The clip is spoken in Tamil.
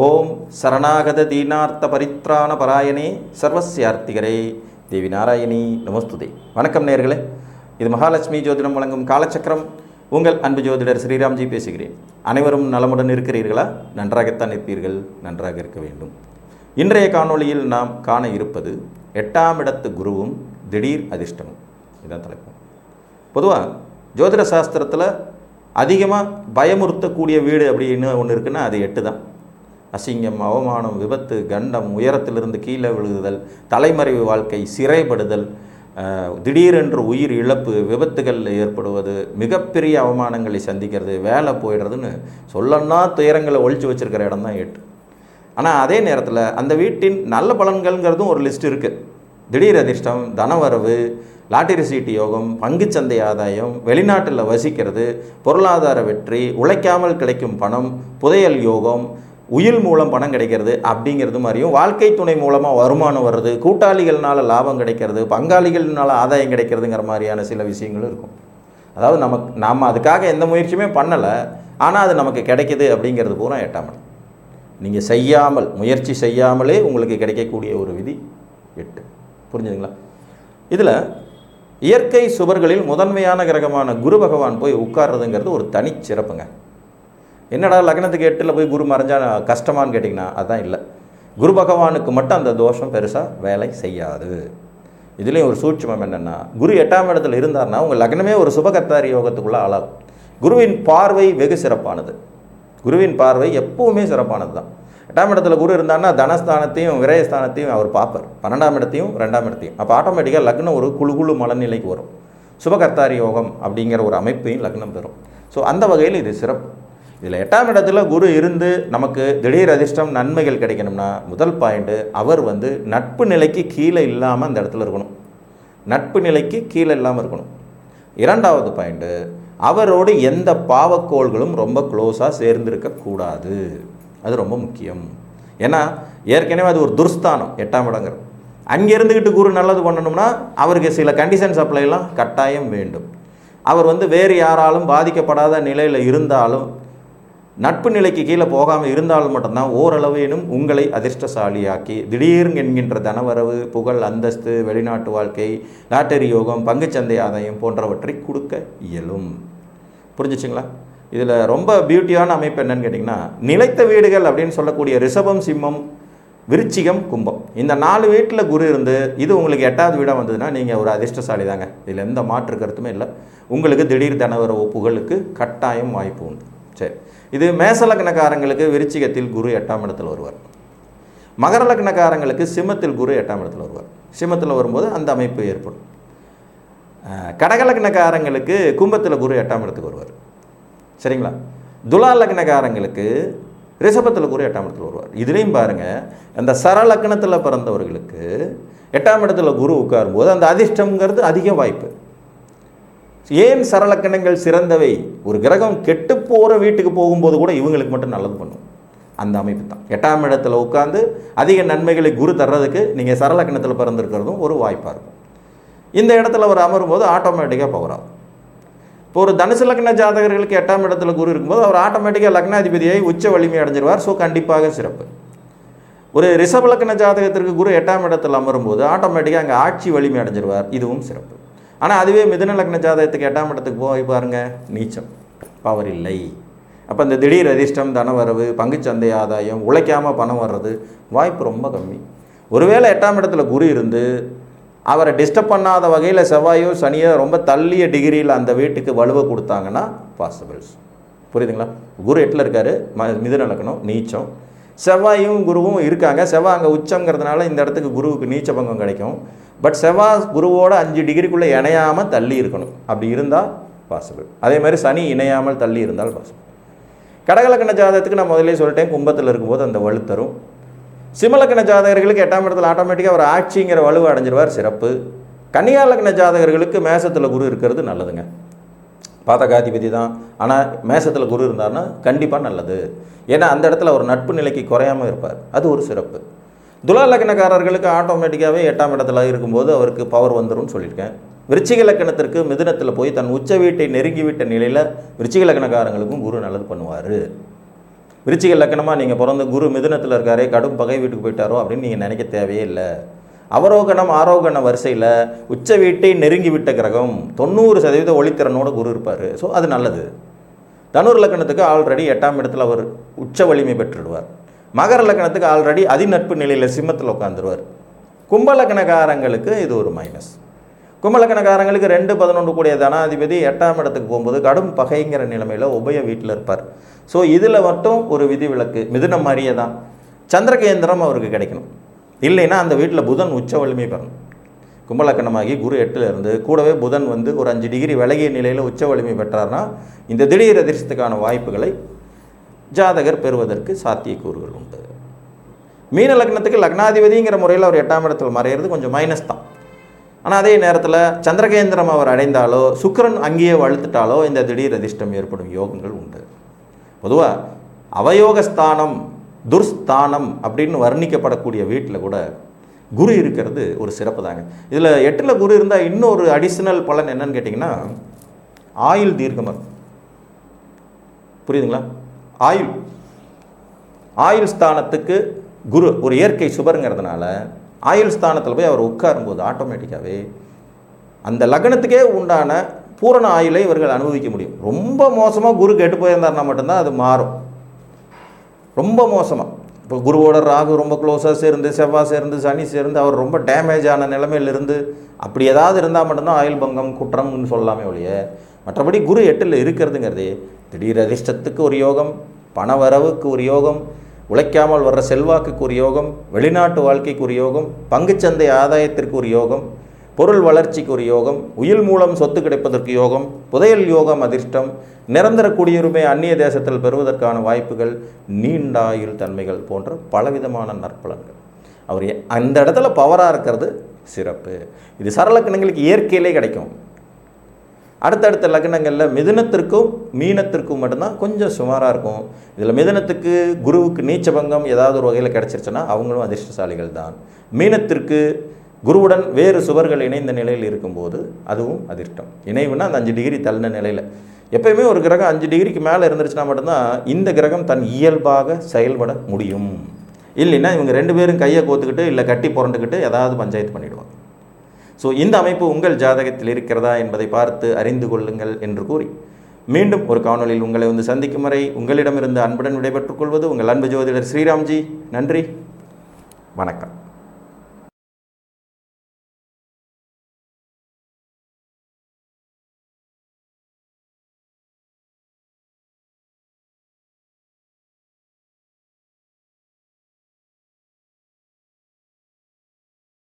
ஓம் சரணாகத தீனார்த்த பரித்ராண பராயணே சர்வஸ்யார்த்திகரே தேவி நாராயணி நமஸ்துதே. வணக்கம் நேயர்களே, இது மகாலட்சுமி ஜோதிடம் வழங்கும் காலச்சக்கரம். உங்கள் அன்பு ஜோதிடர் ஸ்ரீராம்ஜி பேசுகிறேன். அனைவரும் நலமுடன் இருக்கிறீர்களா? நன்றாகத்தான் இருப்பீர்கள், நன்றாக இருக்க வேண்டும். இன்றைய காணொளியில் நாம் காண இருப்பது 8ஆம் இடத்து குருவும் திடீர் அதிர்ஷ்டமும். இதுதான் தலைப்பு. பொதுவாக ஜோதிட சாஸ்திரத்தில் அதிகமாக பயமுறுத்தக்கூடிய வீடு அப்படின்னு ஒன்று இருக்குன்னா அது 8 தான். அசிங்கம், அவமானம், விபத்து, கண்டம், உயரத்திலிருந்து கீழே விழுகுதல், தலைமறைவு வாழ்க்கை, சிறைப்படுதல், திடீரென்று உயிர் இழப்பு, விபத்துகள் ஏற்படுவது, மிகப்பெரிய அவமானங்களை சந்திக்கிறது, வேலை போயிடுறதுன்னு சொல்லன்னா துயரங்களை ஒழிச்சு வச்சுருக்கிற இடம் தான் 8. ஆனால் அதே நேரத்தில் அந்த வீட்டின் நல்ல பலன்கள்ங்கிறதும் ஒரு லிஸ்ட் இருக்குது. திடீர் அதிர்ஷ்டம், தனவரவு, லாட்டரி சீட்டு யோகம், பங்குச்சந்தை ஆதாயம், வெளிநாட்டில் வசிக்கிறது, பொருளாதார வெற்றி, உழைக்காமல் கிடைக்கும் பணம், புதையல் யோகம், உயில் மூலம் பணம் கிடைக்கிறது அப்படிங்கிறது மாதிரியும், வாழ்க்கை துணை மூலமாக வருமானம் வர்றது, கூட்டாளிகள்னால லாபம் கிடைக்கிறது, பங்காளிகள்னால ஆதாயம் கிடைக்கிறதுங்கிற மாதிரியான சில விஷயங்களும் இருக்கும். அதாவது நாம் அதுக்காக எந்த முயற்சியுமே பண்ணலை, ஆனால் அது நமக்கு கிடைக்கிது அப்படிங்கிறது பூரா 8ஆம் இடம். நீங்கள் செய்யாமல், முயற்சி செய்யாமலே உங்களுக்கு கிடைக்கக்கூடிய ஒரு விதி 8. புரிஞ்சுதுங்களா? இதில் இயற்கை சுவர்களில் முதன்மையான கிரகமான குரு பகவான் போய் உட்கார்றதுங்கிறது ஒரு தனிச்சிறப்புங்க. என்னடா லக்னத்துக்கு 8ல் போய் குரு மறைஞ்சா கஷ்டமானு கேட்டிங்கன்னா அதுதான் இல்லை. குரு பகவானுக்கு மட்டும் அந்த தோஷம் பெருசாக வேலை செய்யாது. இதுலேயும் ஒரு சூட்சுமம் என்னென்னா, குரு 8ஆம் இடத்துல இருந்தார்னா உங்கள் லக்னமே ஒரு சுபகர்த்தாரி யோகத்துக்குள்ளே ஆளாகும். குருவின் பார்வை வெகு சிறப்பானது. குருவின் பார்வை எப்போவுமே சிறப்பானது தான். 8ஆம் இடத்துல குரு இருந்தார்னா தனஸ்தானத்தையும் விரயஸ்தானத்தையும் அவர் பார்ப்பார், 12ஆம் இடத்தையும் 2ஆம் இடத்தையும். அப்போ ஆட்டோமேட்டிக்காக லக்னம் ஒரு குழு மனநிலைக்கு வரும். சுபகர்த்தாரி யோகம் அப்படிங்கிற ஒரு அமைப்பையும் லக்னம் பெறும். ஸோ அந்த வகையில் இது சிறப்பு. இதில் 8ஆம் இடத்துல குரு இருந்து நமக்கு திடீர் அதிர்ஷ்டம், நன்மைகள் கிடைக்கணும்னா முதல் பாயிண்ட்டு, அவர் நட்பு நிலைக்கு கீழே இல்லாமல் அந்த இடத்துல இருக்கணும். நட்பு நிலைக்கு கீழே இல்லாமல் இருக்கணும். 2வது பாயிண்ட்டு, அவரோடு எந்த பாவக்கோள்களும் ரொம்ப க்ளோஸாக சேர்ந்திருக்கக்கூடாது. அது ரொம்ப முக்கியம். ஏன்னா ஏற்கனவே அது ஒரு துர்ஸ்தானம் 8ஆம் இடங்கிறது. அங்கே இருந்துக்கிட்டு குரு நல்லது பண்ணணும்னா அவருக்கு சில கண்டிஷன்ஸ் அப்ளைலாம் கட்டாயம் வேண்டும். அவர் வேறு யாராலும் பாதிக்கப்படாத நிலையில் இருந்தாலும், நட்பு நிலைக்கு கீழே போகாமல் இருந்தாலும் மட்டும்தான் ஓரளவேனும் உங்களை அதிர்ஷ்டசாலியாக்கி திடீர்னு என்கின்ற தனவரவு, புகழ், அந்தஸ்து, வெளிநாட்டு வாழ்க்கை, லாட்டரி யோகம், பங்குச்சந்தை ஆதாயம் போன்றவற்றை கொடுக்க இயலும். புரிஞ்சிச்சுங்களா? இதில் ரொம்ப பியூட்டியான அமைப்பு என்னன்னு கேட்டிங்கன்னா, நிலைத்த வீடுகள் அப்படின்னு சொல்லக்கூடிய ரிஷபம், சிம்மம், விருச்சிகம், கும்பம், இந்த 4 வீட்டில் குரு இருந்து இது உங்களுக்கு 8வது வீடாக வந்ததுன்னா நீங்கள் ஒரு அதிர்ஷ்டசாலி தாங்க. இதில் எந்த மாற்று கருத்துமே இல்லை. உங்களுக்கு திடீர் தனவரவு, புகழுக்கு கட்டாயம் வாய்ப்பு உண்டு. சரி, இது மேச லக்னக்காரங்களுக்கு விருச்சிகத்தில் குரு 8ஆம் இடத்துல வருவார். மகர லக்னக்காரங்களுக்கு சிம்மத்தில் குரு 8ஆம் இடத்துல வருவார். சிம்மத்தில் வரும்போது அந்த அமைப்பு ஏற்படும். கடக லக்னக்காரங்களுக்கு கும்பத்தில் குரு 8ஆம் இடத்துக்கு வருவார். சரிங்களா? துலா லக்னக்காரங்களுக்கு ரிஷபத்தில் குரு 8ஆம் இடத்துல வருவார். இதுலேயும் பாருங்கள், அந்த சரலக்னத்தில் பிறந்தவர்களுக்கு 8ஆம் இடத்துல குரு உட்காரும்போது அந்த அதிர்ஷ்டங்கிறது அதிக வாய்ப்பு. ஏன் சரலக்கணங்கள் சிறந்தவை? ஒரு கிரகம் கெட்டு போகிற வீட்டுக்கு போகும்போது கூட இவங்களுக்கு மட்டும் நல்லது பண்ணும். அந்த அமைப்பு தான் 8ஆம் இடத்துல உட்காந்து அதிக நன்மைகளை குரு தர்றதுக்கு நீங்கள் சரலக்கணத்தில் பிறந்திருக்கிறதும் ஒரு வாய்ப்பாக இருக்கும். இந்த இடத்துல அவர் அமரும்போது ஆட்டோமேட்டிக்காக பவர் ஆகும். இப்போ ஒரு தனுசு லக்ன ஜாதகர்களுக்கு 8ஆம் இடத்துல குரு இருக்கும்போது அவர் ஆட்டோமேட்டிக்காக லக்னாதிபதியை உச்ச வலிமை அடைஞ்சிருவார். ஸோ கண்டிப்பாக சிறப்பு. ஒரு ரிஷப லக்ன ஜாதகத்திற்கு குரு 8ஆம் இடத்துல அமரும்போது ஆட்டோமேட்டிக்காக அங்கே ஆட்சி வலிமை அடைஞ்சிருவார். இதுவும் சிறப்பு. ஆனால் அதுவே மிதுன லக்ன ஜாதகத்துக்கு 8ஆம் இடத்துக்கு போய் பாருங்கள், நீச்சம், பவர் இல்லை. அப்போ இந்த திடீர் அதிர்ஷ்டம், தனவரவு, பங்குச்சந்தை ஆதாயம், உழைக்காமல் பணம் வர்றது வாய்ப்பு ரொம்ப கம்மி. ஒருவேளை 8ஆம் இடத்துல குரு இருந்து அவரை டிஸ்டர்ப் பண்ணாத வகையில் செவ்வாயோ சனியோ ரொம்ப தள்ளிய டிகிரியில் அந்த வீட்டுக்கு வலுவை கொடுத்தாங்கன்னா பாசிபிள்ஸ். புரியுதுங்களா? குரு 8ல் இருக்கார், மிதுன லக்னம், நீச்சம். செவ்வாயும் குருவும் இருக்காங்க. செவ்வாய் அங்கே உச்சங்கிறதுனால இந்த இடத்துக்கு குருவுக்கு நீச்ச பங்கம் கிடைக்கும். பட் செவ்வாய் குருவோட 5 டிகிரிக்குள்ளே இணையாமல் தள்ளி இருக்கணும். அப்படி இருந்தால் பாசிபிள். அதே மாதிரி சனி இணையாமல் தள்ளி இருந்தால் பாசிபிள். கடகலக்கண ஜாதகத்துக்கு நான் முதலே சொல்லிட்டேன், கும்பத்தில் இருக்கும்போது அந்த வலு தரும். சிம்மலக்கண ஜாதகர்களுக்கு 8ஆம் இடத்துல ஆட்டோமேட்டிக்காக ஒரு ஆட்சிங்கிற வலுவை அடைஞ்சிருவார். சிறப்பு. கன்னியா லக்ன ஜாதகர்களுக்கு மேசத்தில் குரு இருக்கிறது நல்லதுங்க. பாதகாதிபதி தான், ஆனால் மேசத்தில் குரு இருந்தார்னா கண்டிப்பாக நல்லது. ஏன்னா அந்த இடத்துல ஒரு நட்பு நிலைக்கு குறையாமல் இருப்பார். அது ஒரு சிறப்பு. துலா லக்னக்காரர்களுக்கு ஆட்டோமேட்டிக்காகவே 8ஆம் இடத்துல இருக்கும்போது அவருக்கு பவர் வந்துடும் சொல்லியிருக்கேன். விருச்சிக லக்கணத்திற்கு மிதுனத்தில் போய் தன் உச்ச வீட்டை நெருங்கிவிட்ட நிலையில் விருச்சிக லக்னக்காரங்களுக்கும் குரு நல்லது பண்ணுவார். விருச்சிக லக்னமாக நீங்கள் பிறந்த குரு மிதுனத்தில் இருக்காரே கடும் பகை வீட்டுக்கு போயிட்டாரோ அப்படின்னு நீங்கள் நினைக்க தேவையே இல்லை. அவரோகணம் ஆரோகண வரிசையில் உச்ச வீட்டை நெருங்கி விட்ட கிரகம் 90% ஒளித்திறனோட குரு இருப்பார். ஸோ அது நல்லது. தனுர் லக்னத்துக்கு ஆல்ரெடி 8ஆம் இடத்துல அவர் உச்ச வலிமை பெற்றுடுவார். மகர லக்னத்துக்கு ஆல்ரெடி அதிநட்பு நிலையில் சிம்மத்தில் உட்காந்துருவார். கும்பலக்கணக்காரங்களுக்கு இது ஒரு மைனஸ். கும்பலக்கணக்காரங்களுக்கு 2-11 கூடிய தனாதிபதி 8ஆம் இடத்துக்கு போகும்போது கடும் பகைங்கிற நிலைமையில் உபய வீட்டில் இருப்பார். ஸோ இதில் மட்டும் ஒரு விதிவிலக்கு. மிதுனம் மாதிரியே தான் சந்திரகேந்திரம் அவருக்கு கிடைக்கணும். இல்லைன்னா அந்த வீட்டில் புதன் உச்ச வலிமை பெறணும். கும்பலக்கணமாகி குரு 8ல் இருந்து கூடவே புதன் வந்து ஒரு 5 டிகிரி விலகிய நிலையில் உச்ச வலிமை பெற்றார்னா இந்த திடீர் அதிர்ஷ்டத்துக்கான வாய்ப்புகளை ஜாதகர் பெறுவதற்கு சாத்தியக்கூறுகள் உண்டு. மீன லக்னத்துக்கு லக்னாதிபதிங்கிற முறையில் அவர் 8ஆம் இடத்தில் மறையிறது கொஞ்சம் மைனஸ் தான். ஆனால் அதே நேரத்தில் சந்திரகேந்திரம் அவர் அடைந்தாலோ சுக்கிரன் அங்கேயே வழுத்துட்டாலோ இந்த திடீர் அதிர்ஷ்டம் ஏற்படும் யோகங்கள் உண்டு. பொதுவாக அவயோகஸ்தானம் துர்ஸ்தானம் அப்படின்னு வர்ணிக்கப்படக்கூடிய வீட்டில் கூட குரு இருக்கிறது ஒரு சிறப்பு தாங்க. இதில் 8ல் குரு இருந்தால் இன்னொரு அடிஷ்னல் பலன் என்னன்னு கேட்டிங்கன்னா ஆயுள் தீர்க்கமாக இருக்கும். புரியுதுங்களா? ஆயுள் ஸ்தானத்துக்கு குரு ஒரு இயற்கை சுபருங்கிறதுனால ஆயுள் ஸ்தானத்தில் போய் அவர் உட்காரும்போது ஆட்டோமேட்டிக்காகவே அந்த லக்னத்துக்கே உண்டான பூரண ஆயுளை இவர்கள் அனுபவிக்க முடியும். ரொம்ப மோசமாக குரு கெட்டு போயிருந்தாருன்னா மட்டும்தான் அது மாறும். ரொம்ப மோசமாக இப்போ குருவோட ராகு ரொம்ப க்ளோஸாக சேர்ந்து செவ்வாய் சேர்ந்து சனி சேர்ந்து அவர் ரொம்ப டேமேஜ் ஆன நிலைமையிலிருந்து அப்படி ஏதாவது இருந்தால் மட்டும்தான் ஆயுள் பங்கம் குற்றம்னு சொல்லலாமே ஒழிய மற்றபடி குரு 8ல் இருக்கிறதுங்கிறதே திடீர் அதிர்ஷ்டத்துக்கு ஒரு யோகம், பண வரவுக்கு ஒரு யோகம், உழைக்காமல் வர்ற செல்வாக்குக்கு ஒரு யோகம், வெளிநாட்டு வாழ்க்கைக்கு ஒரு யோகம், பங்குச்சந்தை ஆதாயத்திற்கு ஒரு யோகம், பொருள் வளர்ச்சிக்கு ஒரு யோகம், உயில் மூலம் சொத்து கிடைப்பதற்கு யோகம், புதையல் யோகம் அதிர்ஷ்டம், நிரந்தர குடியுரிமை அந்நிய தேசத்தில் பெறுவதற்கான வாய்ப்புகள், நீண்ட ஆயுள் தன்மைகள் போன்ற பலவிதமான நற்பலன்கள். அவர் அந்த இடத்துல பவராக இருக்கிறது சிறப்பு. இது சரலக்கணங்களுக்கு இயற்கையிலே கிடைக்கும். அடுத்தடுத்த லக்னங்களில் மிதுனத்திற்கும் மீனத்திற்கும் மட்டும்தான் கொஞ்சம் சுமாராக இருக்கும். இதில் மிதுனத்துக்கு குருவுக்கு நீச்சபங்கம் ஏதாவது ஒரு வகையில் கிடச்சிருச்சுன்னா அவங்களும் அதிர்ஷ்டசாலிகள் தான். மீனத்திற்கு குருவுடன் வேறு சுவர்கள் இணைந்த நிலையில் இருக்கும்போது அதுவும் அதிர்ஷ்டம். இணைவுன்னா அந்த 5 டிகிரி தள்ளின நிலையில். எப்பயுமே ஒரு கிரகம் 5 டிகிரிக்கு மேலே இருந்துருச்சுன்னா மட்டும்தான் இந்த கிரகம் தன் இயல்பாக செயல்பட முடியும். இல்லைன்னா இவங்க 2 பேரும் கையை கோத்துக்கிட்டு இல்லை கட்டி புரண்டுக்கிட்டு ஏதாவது பஞ்சாயத்து பண்ணிவிடுவாங்க. ஸோ இந்த அமைப்பு உங்கள் ஜாதகத்தில் இருக்கிறதா என்பதை பார்த்து அறிந்து கொள்ளுங்கள் என்று கூறி மீண்டும் ஒரு காணொலியில் உங்களை வந்து சந்திக்கும் வரை உங்களிடமிருந்து அன்புடன் விடைபெற்றுக் கொள்வது உங்கள் அன்பு ஜோதிடர் ஸ்ரீராம்ஜி. நன்றி, வணக்கம்.